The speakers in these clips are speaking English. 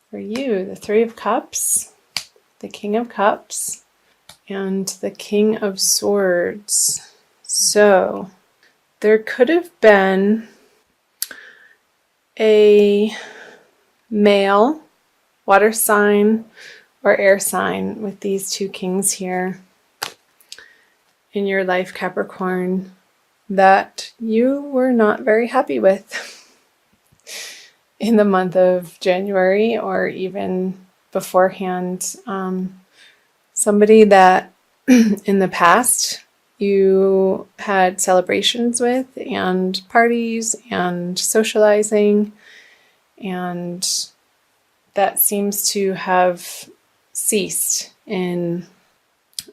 For you, the Three of Cups, the King of Cups, and the King of Swords. So there could have been a male water sign or air sign with these two kings here in your life, Capricorn, that you were not very happy with in the month of January or even beforehand. Somebody that in the past you had celebrations with and parties and socializing, and that seems to have ceased in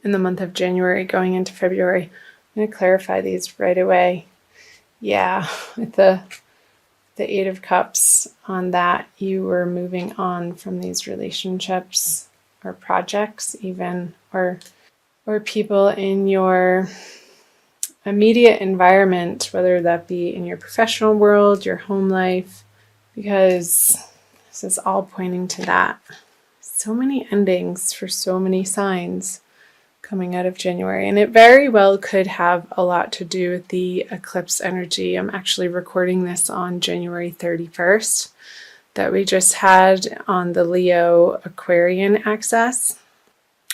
the month of January going into February. I'm going to clarify these right away. Yeah, with the Eight of Cups on that, you were moving on from these relationships or projects even, or people in your immediate environment, whether that be in your professional world, your home life, because this is all pointing to that. So many endings for so many signs coming out of January, and it very well could have a lot to do with the eclipse energy. I'm actually recording this on January 31st that we just had on the Leo Aquarian axis,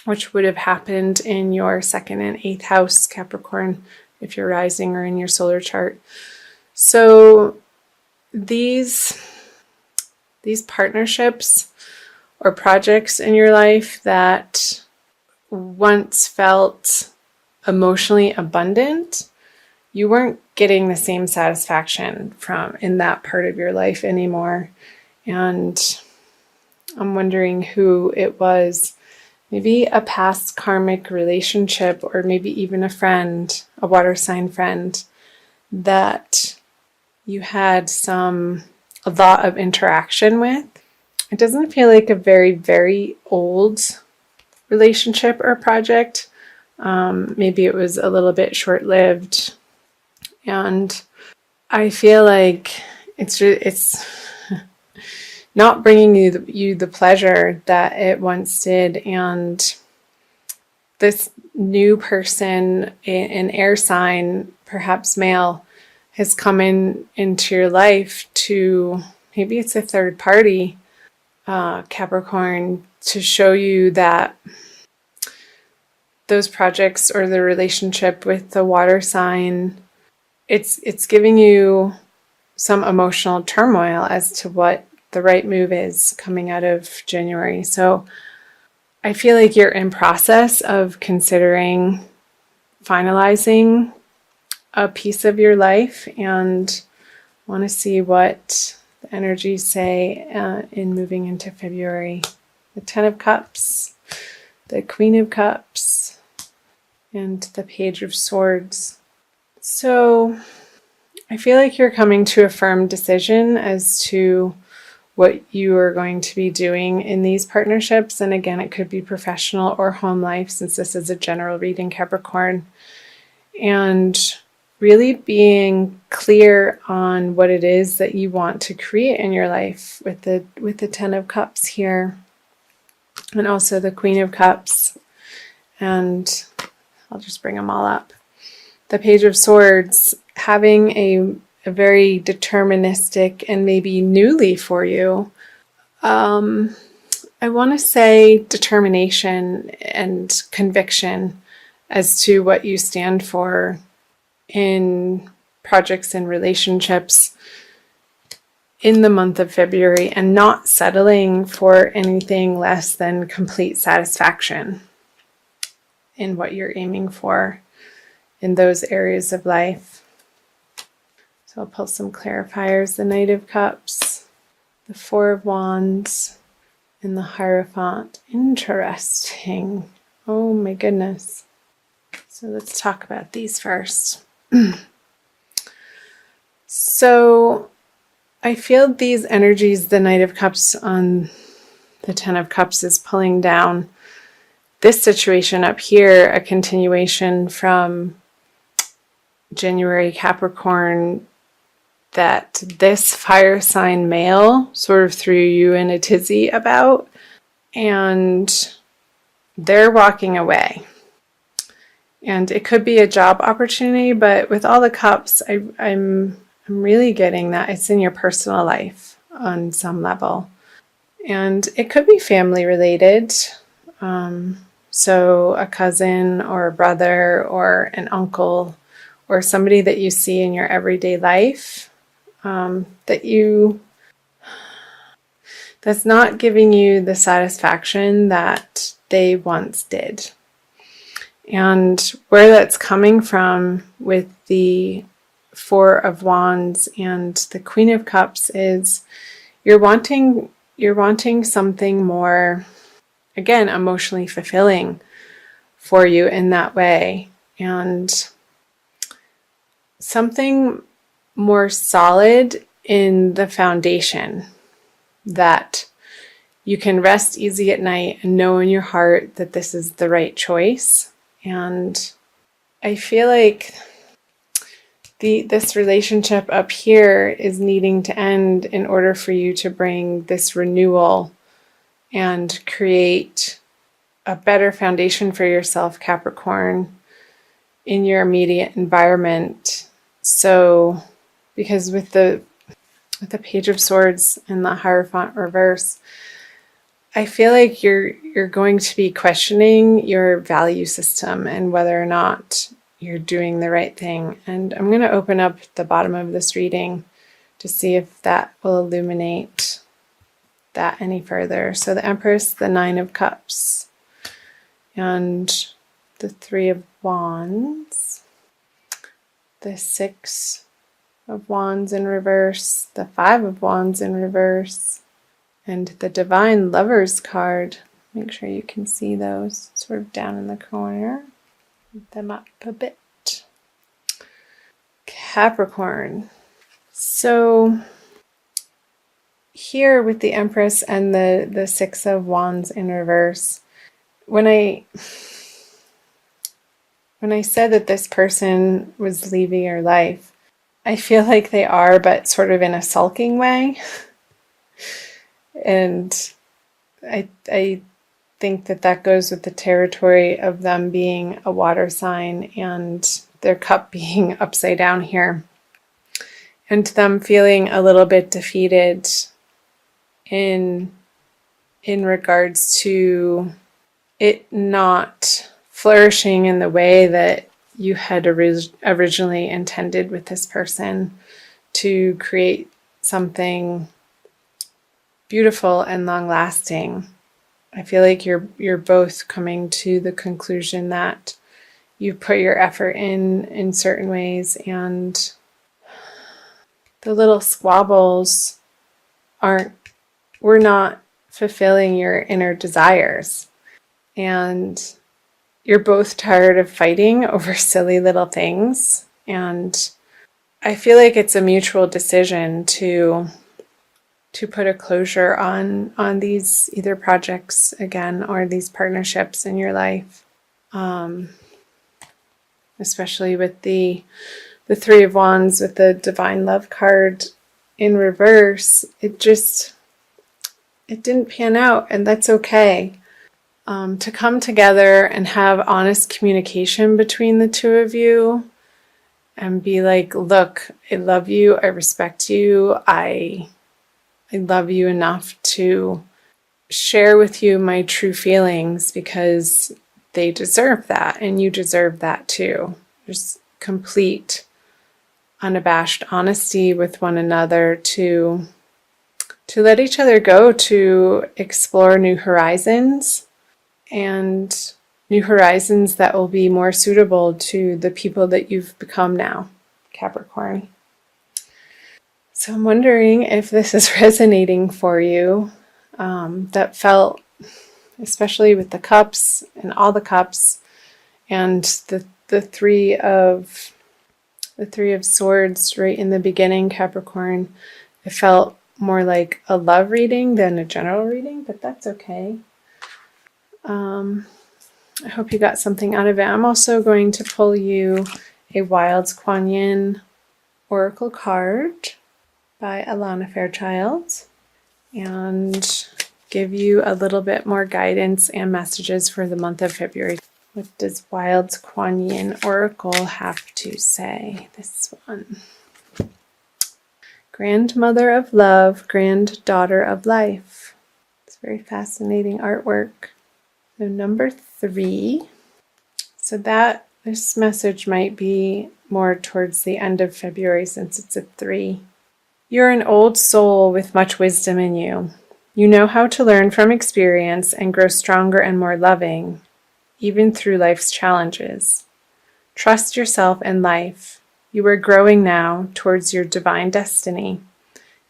which would have happened in your 2nd and 8th house, Capricorn, if you're rising or in your solar chart. So these partnerships or projects in your life that once felt emotionally abundant, you weren't getting the same satisfaction from in that part of your life anymore. And I'm wondering who it was. Maybe a past karmic relationship, or maybe even a friend, a water sign friend, that you had a lot of interaction with. It doesn't feel like a very, very old relationship or project. Maybe it was a little bit short-lived, and I feel like it's not bringing you the pleasure that it once did. And this new person, an air sign, perhaps male, has come into your life to, maybe it's a third party, Capricorn, to show you that those projects or the relationship with the water sign, it's giving you some emotional turmoil as to what the right move is coming out of January. So I feel like you're in process of considering finalizing a piece of your life, and want to see what the energies say in moving into February. The Ten of Cups, the Queen of Cups, and the Page of Swords. So I feel like you're coming to a firm decision as to what you are going to be doing in these partnerships. And again, it could be professional or home life, since this is a general reading, Capricorn. And really being clear on what it is that you want to create in your life with the Ten of Cups here, and also the Queen of Cups. And I'll just bring them all up. The Page of Swords, having a very deterministic and maybe newly for you, I want to say determination and conviction as to what you stand for in projects and relationships in the month of February, and not settling for anything less than complete satisfaction in what you're aiming for in those areas of life. So I'll pull some clarifiers. The Knight of Cups, the Four of Wands, and the Hierophant. Interesting. Oh my goodness. So let's talk about these first. So I feel these energies, the Knight of Cups on the Ten of Cups, is pulling down this situation up here, a continuation from January, Capricorn, that this fire sign male sort of threw you in a tizzy about, and they're walking away. And it could be a job opportunity, but with all the cups, I'm really getting that it's in your personal life on some level. And it could be family related. So a cousin or a brother or an uncle or somebody that you see in your everyday life that's not giving you the satisfaction that they once did. And where that's coming from with the Four of Wands and the Queen of Cups is you're wanting something more, again, emotionally fulfilling for you in that way, and something more solid in the foundation that you can rest easy at night and know in your heart that this is the right choice. And I feel like this relationship up here is needing to end in order for you to bring this renewal and create a better foundation for yourself, Capricorn, in your immediate environment. So, because with the Page of Swords and the Hierophant reverse, I feel like you're going to be questioning your value system and whether or not you're doing the right thing. And I'm going to open up the bottom of this reading to see if that will illuminate that any further. So the Empress, the Nine of Cups, and the Three of Wands, the Six of Wands in reverse, the Five of Wands in reverse, and the Divine Lovers card. Make sure you can see those sort of down in the corner. Put them up a bit. Capricorn. So here with the Empress and the Six of Wands in reverse, when I said that this person was leaving your life, I feel like they are, but sort of in a sulking way. And I think that goes with the territory of them being a water sign and their cup being upside down here, and them feeling a little bit defeated in regards to it not flourishing in the way that you had originally intended with this person to create something beautiful and long-lasting. I feel like you're both coming to the conclusion that you put your effort in certain ways, and the little squabbles were not fulfilling your inner desires. And you're both tired of fighting over silly little things. And I feel like it's a mutual decision to put a closure on these either projects again or these partnerships in your life. Especially with the Three of Wands with the Divine Love card in reverse, it didn't pan out, and that's okay. To come together and have honest communication between the two of you and be like, look, I love you, I respect you, I love you enough to share with you my true feelings because they deserve that, and you deserve that too. There's complete, unabashed honesty with one another to let each other go to explore new horizons, and new horizons that will be more suitable to the people that you've become now, Capricorn. So I'm wondering if this is resonating for you. That felt, especially with the cups and all the cups, and the three of swords right in the beginning, Capricorn. It felt more like a love reading than a general reading, but that's okay. I hope you got something out of it. I'm also going to pull you a Wild Kuan Yin Oracle card. by Alana Fairchild and give you a little bit more guidance and messages for the month of February. What does Wild Kuan Yin Oracle have to say? This one. Grandmother of Love, Granddaughter of Life. It's very fascinating artwork. So number 3. So this message might be more towards the end of February since it's a 3. You're an old soul with much wisdom in you. You know how to learn from experience and grow stronger and more loving, even through life's challenges. Trust yourself and life. You are growing now towards your divine destiny.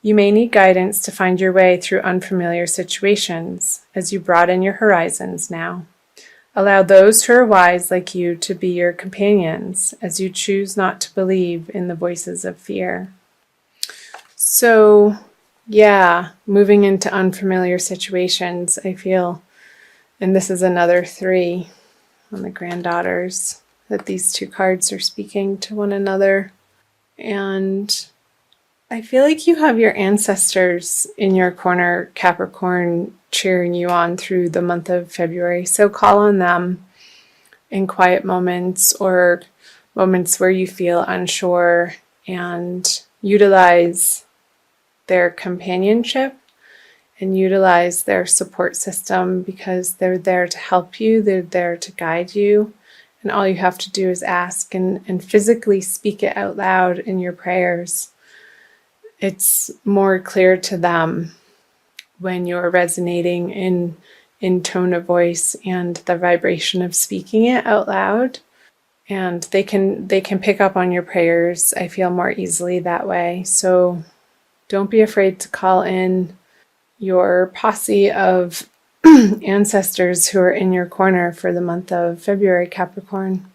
You may need guidance to find your way through unfamiliar situations as you broaden your horizons now. Allow those who are wise like you to be your companions as you choose not to believe in the voices of fear. So, yeah, moving into unfamiliar situations, I feel, and this is another 3 on the granddaughters, that these 2 cards are speaking to one another. And I feel like you have your ancestors in your corner, Capricorn, cheering you on through the month of February. So call on them in quiet moments or moments where you feel unsure and utilize their companionship and utilize their support system because they're there to help you, they're there to guide you, and all you have to do is ask and physically speak it out loud in your prayers. It's more clear to them when you're resonating in tone of voice and the vibration of speaking it out loud. And they can pick up on your prayers, I feel, more easily that way. So don't be afraid to call in your posse of ancestors who are in your corner for the month of February, Capricorn.